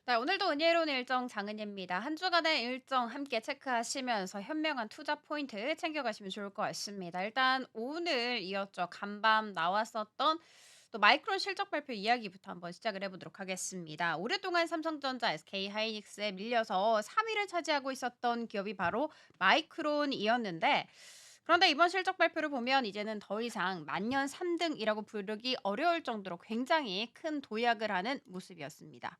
네, 오늘도 은혜로운 일정 장은예입니다. 한 주간의 일정 함께 체크하시면서 현명한 투자 포인트 챙겨가시면 좋을 것 같습니다. 일단 오늘 이었죠. 간밤 나왔었던 또 마이크론 실적 발표 이야기부터 한번 시작을 해보도록 하겠습니다. 오랫동안 삼성전자, SK하이닉스에 밀려서 3위를 차지하고 있었던 기업이 바로 마이크론이었는데 그런데 이번 실적 발표를 보면 이제는 더 이상 만년 3등이라고 부르기 어려울 정도로 굉장히 큰 도약을 하는 모습이었습니다.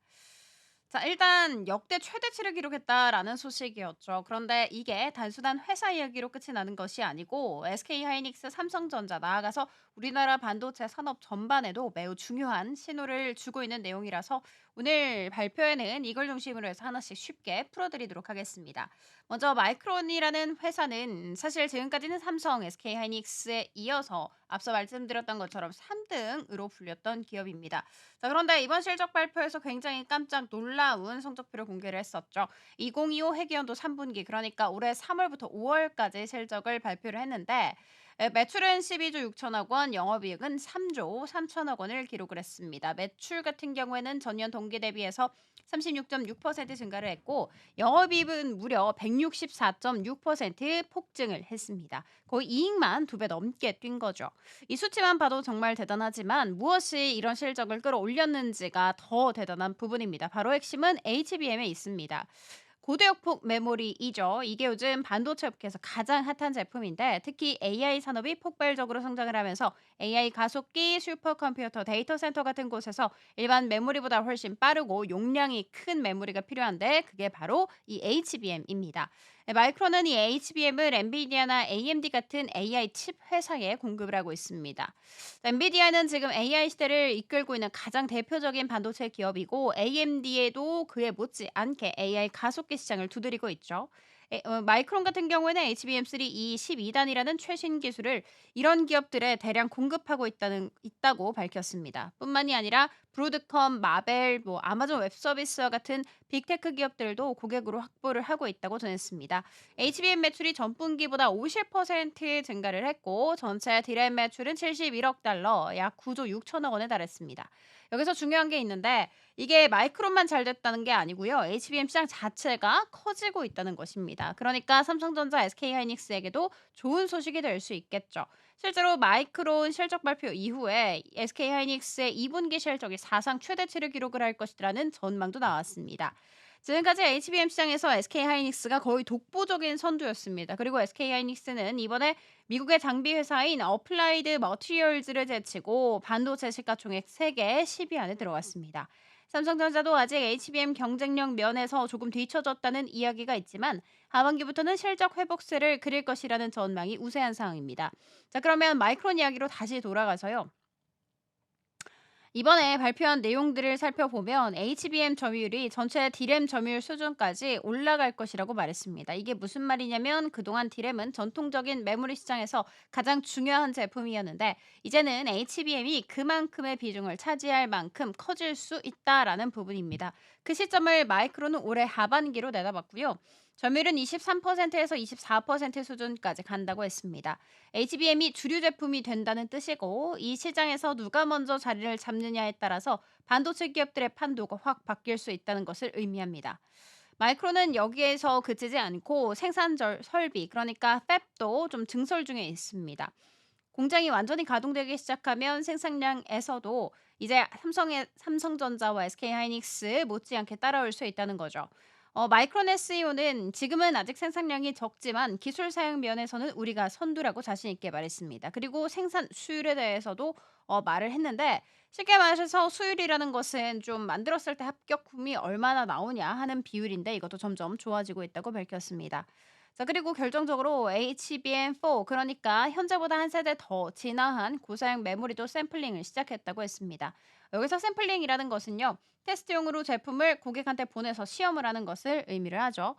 자, 일단 역대 최대치를 기록했다라는 소식이었죠. 그런데 이게 단순한 회사 이야기로 끝이 나는 것이 아니고 SK하이닉스, 삼성전자 나아가서 우리나라 반도체 산업 전반에도 매우 중요한 신호를 주고 있는 내용이라서 오늘 발표에는 이걸 중심으로 해서 하나씩 쉽게 풀어드리도록 하겠습니다. 먼저 마이크론이라는 회사는 사실 지금까지는 삼성, SK하이닉스에 이어서 앞서 말씀드렸던 것처럼 3등으로 불렸던 기업입니다. 자, 그런데 이번 실적 발표에서 굉장히 깜짝 놀라운 성적표를 공개를 했었죠. 2025 회계연도 3분기 그러니까 올해 3월부터 5월까지 실적을 발표를 했는데 매출은 12조 6천억 원, 영업이익은 3조 3천억 원을 기록을 했습니다. 매출 같은 경우에는 전년 동기 대비해서 36.6% 증가를 했고 영업이익은 무려 164.6% 폭증을 했습니다. 거의 이익만 2배 넘게 뛴 거죠. 이 수치만 봐도 정말 대단하지만 무엇이 이런 실적을 끌어올렸는지가 더 대단한 부분입니다. 바로 핵심은 HBM에 있습니다. 고대역폭 메모리이죠. 이게 요즘 반도체 업계에서 가장 핫한 제품인데 특히 AI 산업이 폭발적으로 성장을 하면서 AI 가속기, 슈퍼컴퓨터, 데이터 센터 같은 곳에서 일반 메모리보다 훨씬 빠르고 용량이 큰 메모리가 필요한데 그게 바로 이 HBM입니다. 마이크론은 이 HBM을 엔비디아나 AMD 같은 AI 칩 회사에 공급을 하고 있습니다. 엔비디아는 지금 AI 시대를 이끌고 있는 가장 대표적인 반도체 기업이고 AMD에도 그에 못지않게 AI 가속기 시장을 두드리고 있죠. 마이크론 같은 경우에는 HBM3E 12단이라는 최신 기술을 이런 기업들에 대량 공급하고 있다고 밝혔습니다. 뿐만이 아니라 브로드컴, 마벨, 아마존 웹서비스와 같은 빅테크 기업들도 고객으로 확보를 하고 있다고 전했습니다. HBM 매출이 전분기보다 50% 증가를 했고 전체 디램 매출은 71억 달러, 약 9조 6천억 원에 달했습니다. 여기서 중요한 게 있는데 이게 마이크론만 잘 됐다는 게 아니고요. HBM 시장 자체가 커지고 있다는 것입니다. 그러니까 삼성전자, SK하이닉스에게도 좋은 소식이 될 수 있겠죠. 실제로 마이크론 실적 발표 이후에 SK하이닉스의 2분기 실적이 사상 최대치를 기록을 할 것이라는 전망도 나왔습니다. 지금까지 HBM 시장에서 SK하이닉스가 거의 독보적인 선두였습니다. 그리고 SK하이닉스는 이번에 미국의 장비 회사인 어플라이드 머티리얼즈를 제치고 반도체 시가총액 세계 10위 안에 들어왔습니다. 삼성전자도 아직 HBM 경쟁력 면에서 조금 뒤처졌다는 이야기가 있지만 하반기부터는 실적 회복세를 그릴 것이라는 전망이 우세한 상황입니다. 자, 그러면 마이크론 이야기로 다시 돌아가서요. 이번에 발표한 내용들을 살펴보면 HBM 점유율이 전체 D램 점유율 수준까지 올라갈 것이라고 말했습니다. 이게 무슨 말이냐면 그동안 D램은 전통적인 메모리 시장에서 가장 중요한 제품이었는데 이제는 HBM이 그만큼의 비중을 차지할 만큼 커질 수 있다라는 부분입니다. 그 시점을 마이크론은 올해 하반기로 내다봤고요. 점유율은 23%에서 24% 수준까지 간다고 했습니다. HBM이 주류 제품이 된다는 뜻이고 이 시장에서 누가 먼저 자리를 잡느냐에 따라서 반도체 기업들의 판도가 확 바뀔 수 있다는 것을 의미합니다. 마이크론은 여기에서 그치지 않고 생산 설비 그러니까 팹도 좀 증설 중에 있습니다. 공장이 완전히 가동되기 시작하면 생산량에서도 이제 삼성전자와 SK하이닉스 못지않게 따라올 수 있다는 거죠. 마이크론 SEO는 지금은 아직 생산량이 적지만 기술 사용 면에서는 우리가 선두라고 자신 있게 말했습니다. 그리고 생산 수율에 대해서도 말을 했는데 쉽게 말해서 수율이라는 것은 좀 만들었을 때 합격품이 얼마나 나오냐 하는 비율인데 이것도 점점 좋아지고 있다고 밝혔습니다. 자, 그리고 결정적으로 HBM4 그러니까 현재보다 한 세대 더 진화한 고사양 메모리도 샘플링을 시작했다고 했습니다. 여기서 샘플링이라는 것은요. 테스트용으로 제품을 고객한테 보내서 시험을 하는 것을 의미를 하죠.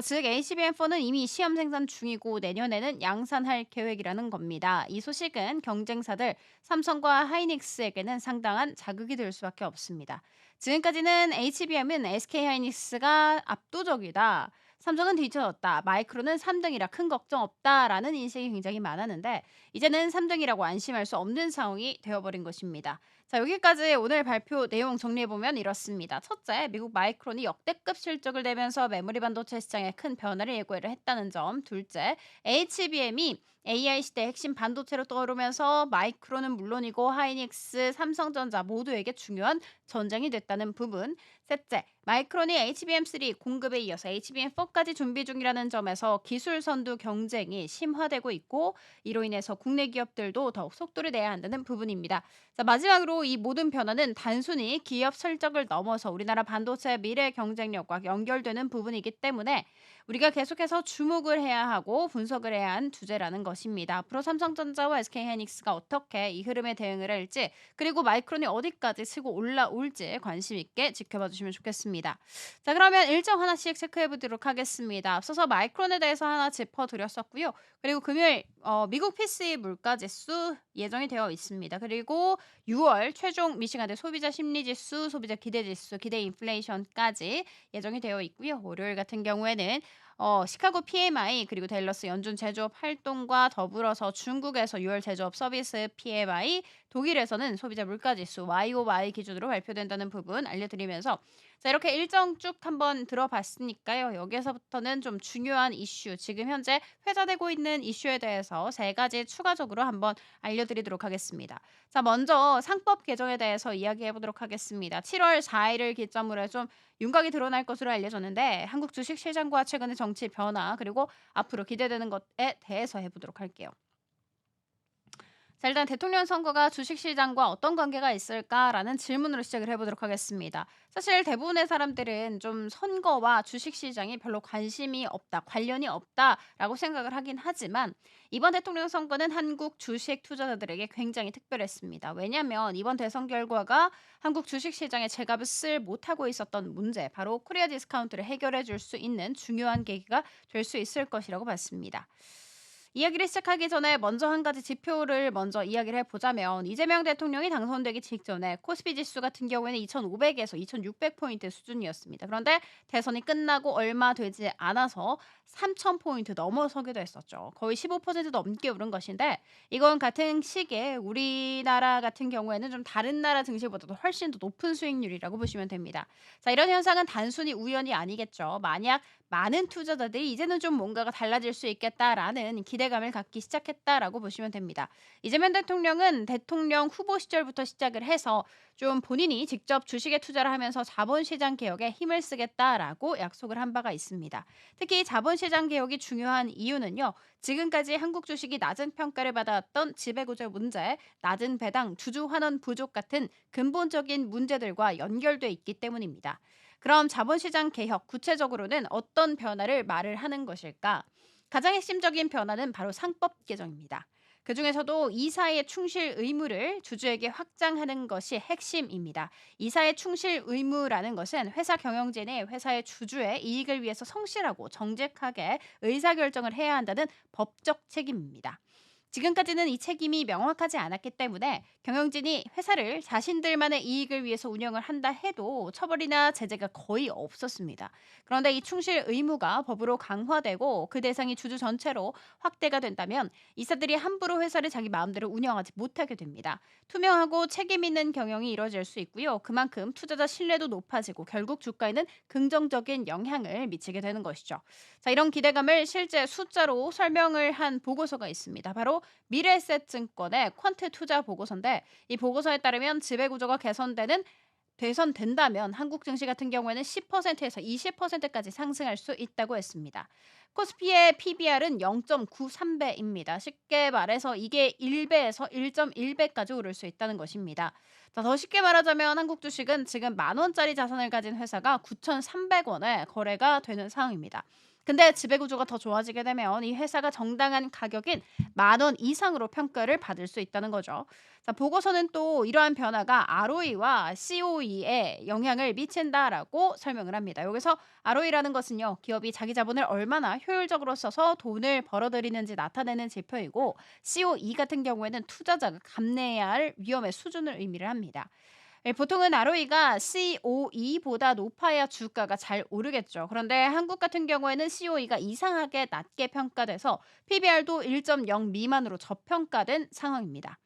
즉 HBM4는 이미 시험 생산 중이고 내년에는 양산할 계획이라는 겁니다. 이 소식은 경쟁사들 삼성과 하이닉스에게는 상당한 자극이 될 수밖에 없습니다. 지금까지는 HBM은 SK하이닉스가 압도적이다. 삼성은 뒤처졌다. 마이크론은 3등이라 큰 걱정 없다라는 인식이 굉장히 많았는데 이제는 3등이라고 안심할 수 없는 상황이 되어버린 것입니다. 자, 여기까지 오늘 발표 내용 정리해보면 이렇습니다. 첫째, 미국 마이크론이 역대급 실적을 내면서 메모리 반도체 시장에 큰 변화를 예고를 했다는 점. 둘째, HBM이 AI 시대 핵심 반도체로 떠오르면서 마이크론은 물론이고 하이닉스, 삼성전자 모두에게 중요한 전쟁이 됐다는 부분. 셋째, 마이크론이 HBM3 공급에 이어서 HBM4까지 준비 중이라는 점에서 기술 선두 경쟁이 심화되고 있고, 이로 인해서 국내 기업들도 더욱 속도를 내야 한다는 부분입니다. 자, 마지막으로 이 모든 변화는 단순히 기업 실적을 넘어서 우리나라 반도체 미래 경쟁력과 연결되는 부분이기 때문에 우리가 계속해서 주목을 해야 하고 분석을 해야 한 주제라는 것입니다. 앞으로 삼성전자와 SK하이닉스가 어떻게 이 흐름에 대응을 할지, 그리고 마이크론이 어디까지 치고 올라올지 관심 있게 지켜봐 주시면 좋겠습니다. 자, 그러면 일정 하나씩 체크해 보도록 하겠습니다. 앞서서 마이크론에 대해서 하나 짚어드렸었고요. 그리고 금요일 미국 PCE 물가지수 예정이 되어 있습니다. 그리고 6월 최종 미시간대 소비자 심리지수, 소비자 기대지수, 기대 인플레이션까지 예정이 되어 있고요. 월요일 같은 경우에는 시카고 PMI, 그리고 댈러스 연준 제조업 활동과 더불어서 중국에서 6월 제조업 서비스 PMI, 독일에서는 소비자 물가지수 YOY 기준으로 발표된다는 부분 알려드리면서, 자, 이렇게 일정 쭉 한번 들어봤으니까요. 여기에서부터는 좀 중요한 이슈, 지금 현재 회자되고 있는 이슈에 대해서 세 가지 추가적으로 한번 알려드리도록 하겠습니다. 자, 먼저 상법 개정에 대해서 이야기해 보도록 하겠습니다. 7월 4일을 기점으로 좀 윤곽이 드러날 것으로 알려졌는데, 한국 주식시장과 최근의 정치 변화, 그리고 앞으로 기대되는 것에 대해서 해보도록 할게요. 자, 일단 대통령 선거가 주식시장과 어떤 관계가 있을까라는 질문으로 시작을 해보도록 하겠습니다. 사실 대부분의 사람들은 좀 선거와 주식시장이 별로 관심이 없다, 관련이 없다라고 생각을 하긴 하지만, 이번 대통령 선거는 한국 주식 투자자들에게 굉장히 특별했습니다. 왜냐하면 이번 대선 결과가 한국 주식시장에 제값을 못하고 있었던 문제, 바로 코리아 디스카운트를 해결해 줄 수 있는 중요한 계기가 될 수 있을 것이라고 봤습니다. 이야기를 시작하기 전에 먼저 한 가지 지표를 먼저 이야기를 해보자면, 이재명 대통령이 당선되기 직전에 코스피 지수 같은 경우에는 2,500에서 2,600포인트 수준이었습니다. 그런데 대선이 끝나고 얼마 되지 않아서 3,000포인트 넘어서기도 했었죠. 거의 15% 넘게 오른 것인데, 이건 같은 시기에 우리나라 같은 경우에는 좀 다른 나라 증시보다도 훨씬 더 높은 수익률이라고 보시면 됩니다. 자, 이런 현상은 단순히 우연이 아니겠죠. 만약 많은 투자자들이 이제는 좀 뭔가가 달라질 수 있겠다라는 기대감을 갖기 시작했다라고 보시면 됩니다. 이재명 대통령은 대통령 후보 시절부터 시작을 해서 좀 본인이 직접 주식에 투자를 하면서 자본시장 개혁에 힘을 쓰겠다라고 약속을 한 바가 있습니다. 특히 자본시장 개혁이 중요한 이유는요. 지금까지 한국 주식이 낮은 평가를 받아왔던 지배구조 문제, 낮은 배당, 주주 환원 부족 같은 근본적인 문제들과 연결돼 있기 때문입니다. 그럼 자본시장 개혁, 구체적으로는 어떤 변화를 말을 하는 것일까? 가장 핵심적인 변화는 바로 상법 개정입니다. 그중에서도 이사의 충실 의무를 주주에게 확장하는 것이 핵심입니다. 이사의 충실 의무라는 것은 회사 경영진이 회사의 주주의 이익을 위해서 성실하고 정직하게 의사결정을 해야 한다는 법적 책임입니다. 지금까지는 이 책임이 명확하지 않았기 때문에 경영진이 회사를 자신들만의 이익을 위해서 운영을 한다 해도 처벌이나 제재가 거의 없었습니다. 그런데 이 충실 의무가 법으로 강화되고 그 대상이 주주 전체로 확대가 된다면 이사들이 함부로 회사를 자기 마음대로 운영하지 못하게 됩니다. 투명하고 책임 있는 경영이 이루어질 수 있고요. 그만큼 투자자 신뢰도 높아지고 결국 주가에는 긍정적인 영향을 미치게 되는 것이죠. 자, 이런 기대감을 실제 숫자로 설명을 한 보고서가 있습니다. 바로 미래에셋증권의 퀀트 투자 보고서인데, 이 보고서에 따르면 지배 구조가 개선된다면 한국 증시 같은 경우에는 10%에서 20%까지 상승할 수 있다고 했습니다. 코스피의 PBR은 0.93배입니다. 쉽게 말해서 이게 1배에서 1.1배까지 오를 수 있다는 것입니다. 자, 더 쉽게 말하자면 한국 주식은 지금 10,000원짜리 자산을 가진 회사가 9,300원에 거래가 되는 상황입니다. 근데 지배구조가 더 좋아지게 되면 이 회사가 정당한 가격인 10,000원 이상으로 평가를 받을 수 있다는 거죠. 자, 보고서는 또 이러한 변화가 ROE와 COE에 영향을 미친다라고 설명을 합니다. 여기서 ROE라는 것은요, 기업이 자기 자본을 얼마나 효율적으로 써서 돈을 벌어들이는지 나타내는 지표이고, COE 같은 경우에는 투자자가 감내해야 할 위험의 수준을 의미를 합니다. 예, 보통은 ROE가 COE보다 높아야 주가가 잘 오르겠죠. 그런데 한국 같은 경우에는 COE가 이상하게 낮게 평가돼서 PBR도 1.0 미만으로 저평가된 상황입니다.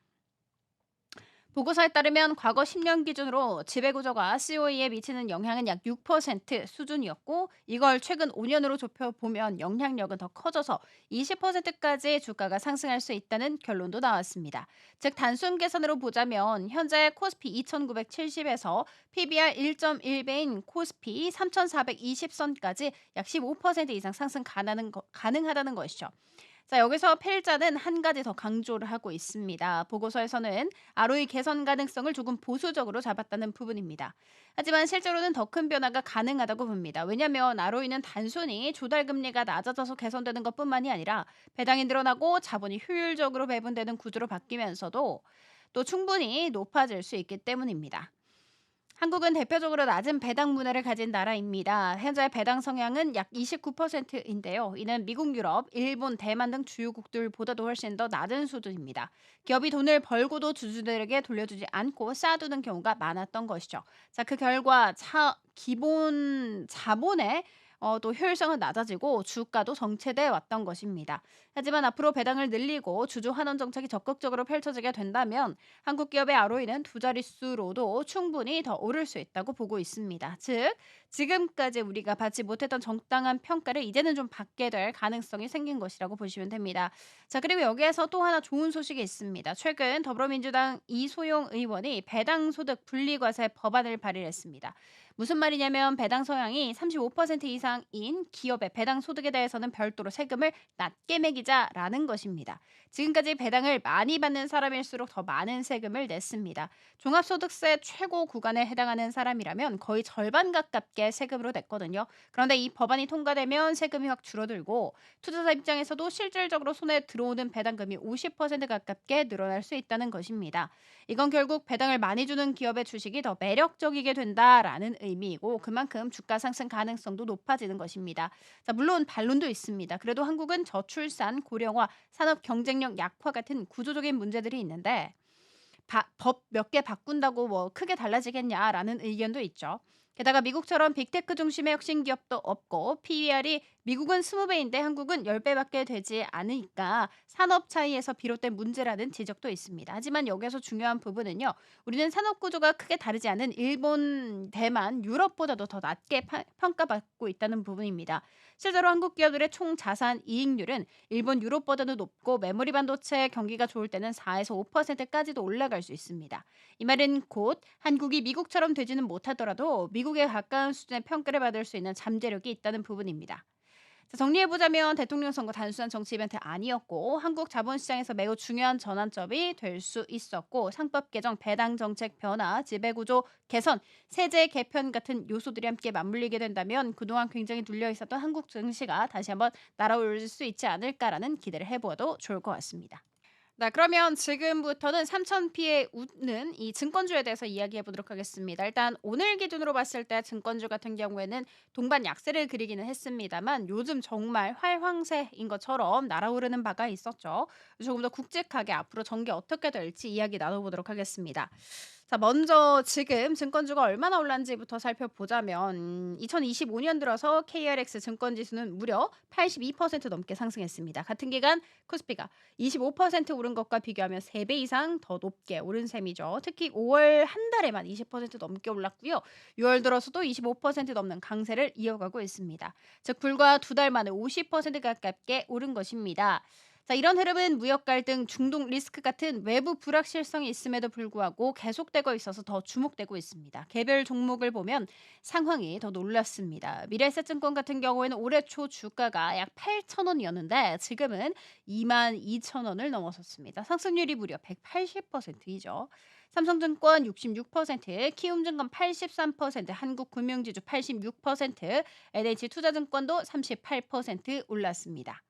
보고서에 따르면 과거 10년 기준으로 지배구조가 COE에 미치는 영향은 약 6% 수준이었고, 이걸 최근 5년으로 좁혀보면 영향력은 더 커져서 20%까지 주가가 상승할 수 있다는 결론도 나왔습니다. 즉 단순 계산으로 보자면 현재 코스피 2970에서 PBR 1.1배인 코스피 3420선까지 약 15% 이상 상승 가능하다는 것이죠. 자, 여기서 필자는 한 가지 더 강조를 하고 있습니다. 보고서에서는 ROE 개선 가능성을 조금 보수적으로 잡았다는 부분입니다. 하지만 실제로는 더 큰 변화가 가능하다고 봅니다. 왜냐하면 ROE는 단순히 조달 금리가 낮아져서 개선되는 것뿐만이 아니라 배당이 늘어나고 자본이 효율적으로 배분되는 구조로 바뀌면서도 또 충분히 높아질 수 있기 때문입니다. 한국은 대표적으로 낮은 배당 문화를 가진 나라입니다. 현재 배당 성향은 약 29%인데요. 이는 미국, 유럽, 일본, 대만 등 주요국들보다도 훨씬 더 낮은 수준입니다. 기업이 돈을 벌고도 주주들에게 돌려주지 않고 쌓아두는 경우가 많았던 것이죠. 자, 그 결과 기본 자본의 또 효율성은 낮아지고 주가도 정체돼 왔던 것입니다. 하지만 앞으로 배당을 늘리고 주주 환원 정책이 적극적으로 펼쳐지게 된다면 한국 기업의 ROE는 두 자릿수로도 충분히 더 오를 수 있다고 보고 있습니다. 즉, 지금까지 우리가 받지 못했던 정당한 평가를 이제는 좀 받게 될 가능성이 생긴 것이라고 보시면 됩니다. 자, 그리고 여기에서 또 하나 좋은 소식이 있습니다. 최근 더불어민주당 이소영 의원이 배당소득 분리과세 법안을 발의했습니다. 무슨 말이냐면 배당 성향이 35% 이상인 기업의 배당 소득에 대해서는 별도로 세금을 낮게 매기자라는 것입니다. 지금까지 배당을 많이 받는 사람일수록 더 많은 세금을 냈습니다. 종합소득세 최고 구간에 해당하는 사람이라면 거의 절반 가깝게 세금으로 냈거든요. 그런데 이 법안이 통과되면 세금이 확 줄어들고 투자자 입장에서도 실질적으로 손에 들어오는 배당금이 50% 가깝게 늘어날 수 있다는 것입니다. 이건 결국 배당을 많이 주는 기업의 주식이 더 매력적이게 된다라는 의미이고 그만큼 주가 상승 가능성도 높아지는 것입니다. 자, 물론 반론도 있습니다. 그래도 한국은 저출산, 고령화, 산업 경쟁력 약화 같은 구조적인 문제들이 있는데 법 몇 개 바꾼다고 뭐 크게 달라지겠냐라는 의견도 있죠. 게다가 미국처럼 빅테크 중심의 혁신 기업도 없고 PER이 미국은 20배인데 한국은 10배밖에 되지 않으니까 산업 차이에서 비롯된 문제라는 지적도 있습니다. 하지만 여기서 중요한 부분은요. 우리는 산업 구조가 크게 다르지 않은 일본, 대만, 유럽보다도 더 낮게 평가받고 있다는 부분입니다. 실제로 한국 기업들의 총 자산 이익률은 일본, 유럽보다도 높고 메모리 반도체 경기가 좋을 때는 4에서 5%까지도 올라갈 수 있습니다. 이 말은 곧 한국이 미국처럼 되지는 못하더라도 미국에 가까운 수준의 평가를 받을 수 있는 잠재력이 있다는 부분입니다. 자, 정리해보자면 대통령 선거 단순한 정치 이벤트 아니었고 한국 자본시장에서 매우 중요한 전환점이 될 수 있었고 상법 개정, 배당 정책 변화, 지배구조 개선, 세제 개편 같은 요소들이 함께 맞물리게 된다면 그동안 굉장히 눌려 있었던 한국 증시가 다시 한번 날아올 수 있지 않을까라는 기대를 해보아도 좋을 것 같습니다. 네, 그러면 지금부터는 3,000피에 웃는 이 증권주에 대해서 이야기해 보도록 하겠습니다. 일단 오늘 기준으로 봤을 때 증권주 같은 경우에는 동반 약세를 그리기는 했습니다만 요즘 정말 활황세인 것처럼 날아오르는 바가 있었죠. 조금 더 굵직하게 앞으로 전개 어떻게 될지 이야기 나눠보도록 하겠습니다. 자, 먼저 지금 증권주가 얼마나 올랐는지부터 살펴보자면 2025년 들어서 KRX 증권 지수는 무려 82% 넘게 상승했습니다. 같은 기간 코스피가 25% 오른 것과 비교하면 3배 이상 더 높게 오른 셈이죠. 특히 5월 한 달에만 20% 넘게 올랐고요. 6월 들어서도 25% 넘는 강세를 이어가고 있습니다. 즉 불과 두 달 만에 50% 가깝게 오른 것입니다. 자, 이런 흐름은 무역 갈등, 중동 리스크 같은 외부 불확실성이 있음에도 불구하고 계속되고 있어서 더 주목되고 있습니다. 개별 종목을 보면 상황이 더 놀랍습니다. 미래에셋증권 같은 경우에는 올해 초 주가가 약 8,000원이었는데 지금은 22,000원을 넘어섰습니다. 상승률이 무려 180%이죠. 삼성증권 66%, 키움증권 83%, 한국금융지주 86%, NH투자증권도 38% 올랐습니다.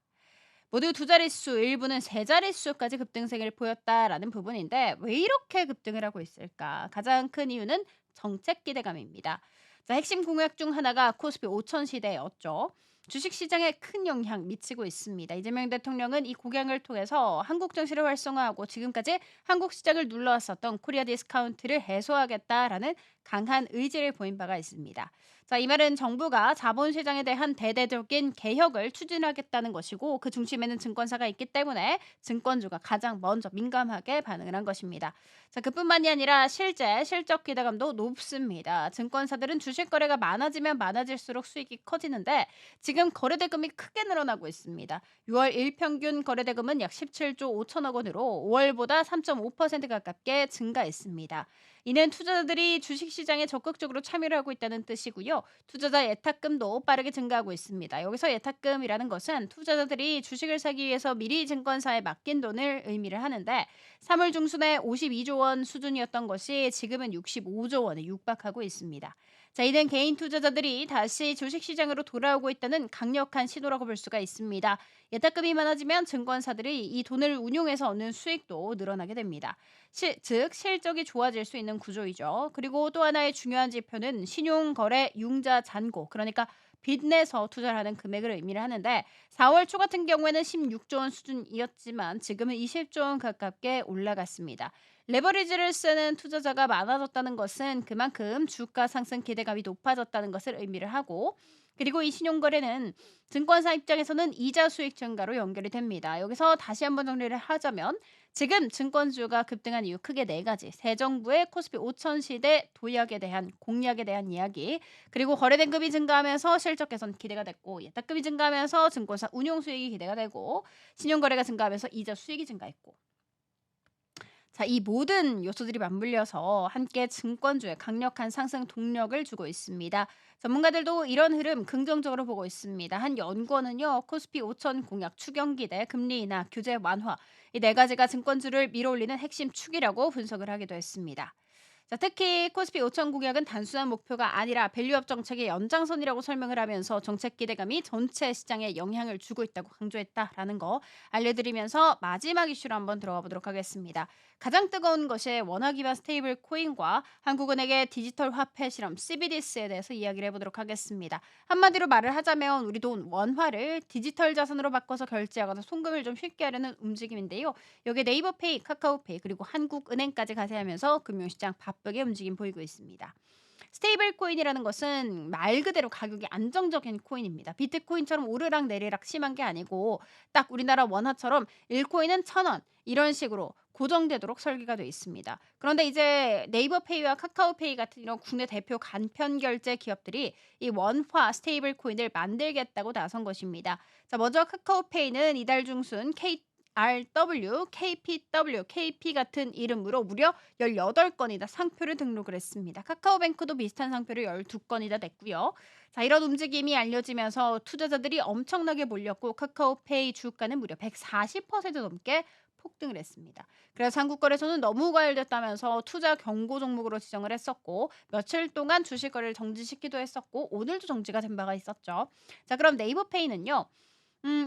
모두 두 자릿수, 일부는 세 자릿수까지 급등세를 보였다라는 부분인데 왜 이렇게 급등을 하고 있을까? 가장 큰 이유는 정책 기대감입니다. 자, 핵심 공약 중 하나가 코스피 5천 시대였죠. 주식시장에 큰 영향 미치고 있습니다. 이재명 대통령은 이 공약을 통해서 한국 증시를 활성화하고 지금까지 한국 시장을 눌러왔었던 코리아 디스카운트를 해소하겠다라는 강한 의지를 보인 바가 있습니다. 자, 이 말은 정부가 자본시장에 대한 대대적인 개혁을 추진하겠다는 것이고 그 중심에는 증권사가 있기 때문에 증권주가 가장 먼저 민감하게 반응을 한 것입니다. 자, 그뿐만이 아니라 실제 실적 기대감도 높습니다. 증권사들은 주식 거래가 많아지면 많아질수록 수익이 커지는데 지금 거래대금이 크게 늘어나고 있습니다. 6월 일평균 거래대금은 약 17조 5천억 원으로 5월보다 3.5% 가깝게 증가했습니다. 이는 투자자들이 주식시장에 적극적으로 참여를 하고 있다는 뜻이고요. 투자자 예탁금도 빠르게 증가하고 있습니다. 여기서 예탁금이라는 것은 투자자들이 주식을 사기 위해서 미리 증권사에 맡긴 돈을 의미를 하는데 3월 중순에 52조 원 수준이었던 것이 지금은 65조 원에 육박하고 있습니다. 자, 이는 개인 투자자들이 다시 주식시장으로 돌아오고 있다는 강력한 신호라고 볼 수가 있습니다. 예탁금이 많아지면 증권사들이 이 돈을 운용해서 얻는 수익도 늘어나게 됩니다. 즉 실적이 좋아질 수 있는 구조이죠. 그리고 또 하나의 중요한 지표는 신용거래 융자 잔고, 그러니까 빚내서 투자를 하는 금액을 의미를 하는데 4월 초 같은 경우에는 16조 원 수준이었지만 지금은 20조 원 가깝게 올라갔습니다. 레버리지를 쓰는 투자자가 많아졌다는 것은 그만큼 주가 상승 기대감이 높아졌다는 것을 의미를 하고, 그리고 이 신용거래는 증권사 입장에서는 이자 수익 증가로 연결이 됩니다. 여기서 다시 한번 정리를 하자면 지금 증권주가 급등한 이유 크게 네 가지. 새 정부의 코스피 5천 시대 도약에 대한 공약에 대한 이야기, 그리고 거래대금이 증가하면서 실적 개선 기대가 됐고, 예탁금이 증가하면서 증권사 운용 수익이 기대가 되고, 신용거래가 증가하면서 이자 수익이 증가했고. 자, 이 모든 요소들이 맞물려서 함께 증권주에 강력한 상승 동력을 주고 있습니다. 전문가들도 이런 흐름 긍정적으로 보고 있습니다. 한 연구원은요, 코스피 5천 공약 추경기대, 금리 인하, 규제 완화, 이 네 가지가 증권주를 밀어올리는 핵심 축이라고 분석을 하기도 했습니다. 자, 특히 코스피 5천 공약은 단순한 목표가 아니라 밸류업 정책의 연장선이라고 설명을 하면서 정책 기대감이 전체 시장에 영향을 주고 있다고 강조했다라는 거 알려드리면서 마지막 이슈로 한번 들어가 보도록 하겠습니다. 가장 뜨거운 것이 원화 기반 스테이블 코인과 한국은행의 디지털 화폐 실험 CBDC에 대해서 이야기를 해보도록 하겠습니다. 한마디로 말을 하자면 우리 돈 원화를 디지털 자산으로 바꿔서 결제하거나 송금을 좀 쉽게 하려는 움직임인데요. 여기에 네이버페이, 카카오페이, 그리고 한국은행까지 가세하면서 금융시장 바쁘게 움직임 보이고 있습니다. 스테이블 코인이라는 것은 말 그대로 가격이 안정적인 코인입니다. 비트코인처럼 오르락 내리락 심한 게 아니고 딱 우리나라 원화처럼 1코인은 1,000원 이런 식으로 고정되도록 설계가 되어 있습니다. 그런데 이제 네이버페이와 카카오페이 같은 이런 국내 대표 간편 결제 기업들이 이 원화 스테이블 코인을 만들겠다고 나선 것입니다. 자, 먼저 카카오페이는 이달 중순 RW, KPW, KP 같은 이름으로 무려 18건이나 상표를 등록을 했습니다. 카카오뱅크도 비슷한 상표를 12건이나 냈고요. 자, 이런 움직임이 알려지면서 투자자들이 엄청나게 몰렸고 카카오페이 주가는 무려 140% 넘게 폭등을 했습니다. 그래서 한국거래소는 너무 과열됐다면서 투자 경고 종목으로 지정을 했었고 며칠 동안 주식 거래를 정지시키기도 했었고 오늘도 정지가 된 바가 있었죠. 자, 그럼 네이버페이는요.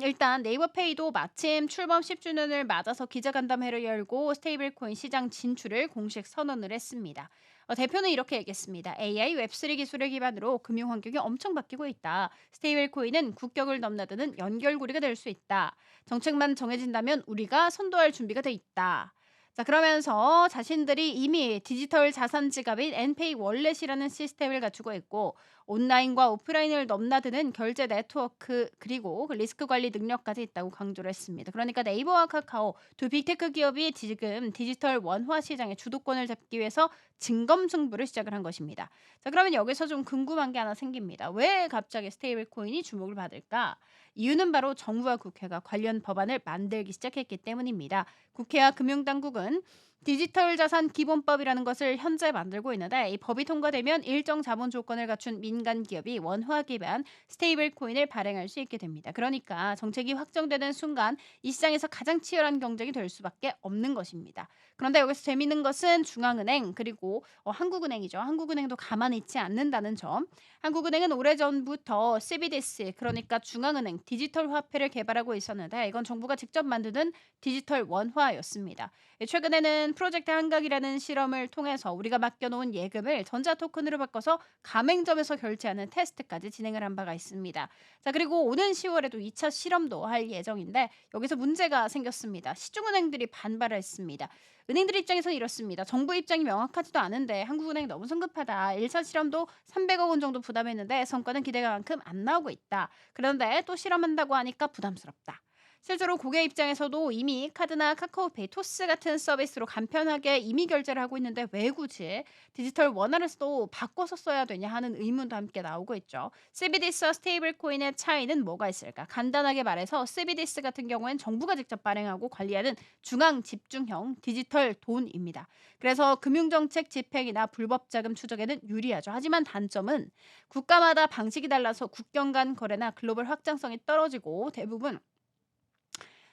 일단 네이버페이도 마침 출범 10주년을 맞아서 기자간담회를 열고 스테이블 코인 시장 진출을 공식 선언을 했습니다. 대표는 이렇게 얘기했습니다. AI 웹3 기술을 기반으로 금융 환경이 엄청 바뀌고 있다. 스테이블 코인은 국격을 넘나드는 연결고리가 될 수 있다. 정책만 정해진다면 우리가 선도할 준비가 돼 있다. 자, 그러면서 자신들이 이미 디지털 자산 지갑인 엔페이 월렛이라는 시스템을 갖추고 있고 온라인과 오프라인을 넘나드는 결제 네트워크 그리고 그 리스크 관리 능력까지 있다고 강조를 했습니다. 그러니까 네이버와 카카오 두 빅테크 기업이 지금 디지털 원화 시장의 주도권을 잡기 위해서 진검승부를 시작을 한 것입니다. 자, 그러면 여기서 좀 궁금한 게 하나 생깁니다. 왜 갑자기 스테이블 코인이 주목을 받을까? 이유는 바로 정부와 국회가 관련 법안을 만들기 시작했기 때문입니다. 국회와 금융당국은 디지털 자산 기본법이라는 것을 현재 만들고 있는데 이 법이 통과되면 일정 자본 조건을 갖춘 민간 기업이 원화 기반 스테이블 코인을 발행할 수 있게 됩니다. 그러니까 정책이 확정되는 순간 이 시장에서 가장 치열한 경쟁이 될 수밖에 없는 것입니다. 그런데 여기서 재미있는 것은 중앙은행 그리고 한국은행이죠. 한국은행도 가만히 있지 않는다는 점. 한국은행은 오래전부터 CBDC 그러니까 중앙은행 디지털 화폐를 개발하고 있었는데 이건 정부가 직접 만드는 디지털 원화였습니다. 최근에는 프로젝트 한각이라는 실험을 통해서 우리가 맡겨놓은 예금을 전자토큰으로 바꿔서 가맹점에서 결제하는 테스트까지 진행을 한 바가 있습니다. 자, 그리고 오는 10월에도 2차 실험도 할 예정인데 여기서 문제가 생겼습니다. 시중은행들이 반발을 했습니다. 은행들 입장에서는 이렇습니다. 정부 입장이 명확하지도 않은데 한국은행 너무 성급하다. 1차 실험도 300억 원 정도 부담했는데 성과는 기대만큼 안 나오고 있다. 그런데 또 실험한다고 하니까 부담스럽다. 실제로 고객 입장에서도 이미 카드나 카카오페이, 토스 같은 서비스로 간편하게 이미 결제를 하고 있는데 왜 굳이 디지털 원화를 또 바꿔서 써야 되냐 하는 의문도 함께 나오고 있죠. CBDC와 스테이블 코인의 차이는 뭐가 있을까? 간단하게 말해서 CBDC 같은 경우엔 정부가 직접 발행하고 관리하는 중앙 집중형 디지털 돈입니다. 그래서 금융정책 집행이나 불법 자금 추적에는 유리하죠. 하지만 단점은 국가마다 방식이 달라서 국경 간 거래나 글로벌 확장성이 떨어지고 대부분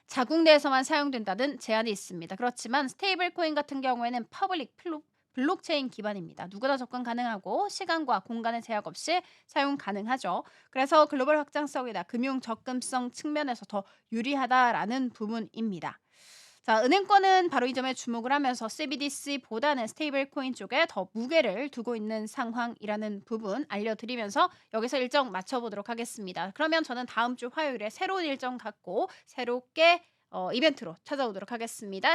자국 내에서만 사용된다는 제한이 있습니다. 그렇지만 스테이블 코인 같은 경우에는 퍼블릭 블록체인 기반입니다. 누구나 접근 가능하고 시간과 공간의 제약 없이 사용 가능하죠. 그래서 글로벌 확장성이나 금융 접근성 측면에서 더 유리하다라는 부분입니다. 자, 은행권은 바로 이 점에 주목을 하면서 CBDC보다는 스테이블 코인 쪽에 더 무게를 두고 있는 상황이라는 부분 알려드리면서 여기서 일정 맞춰보도록 하겠습니다. 그러면 저는 다음 주 화요일에 새로운 일정 갖고 새롭게 이벤트로 찾아오도록 하겠습니다.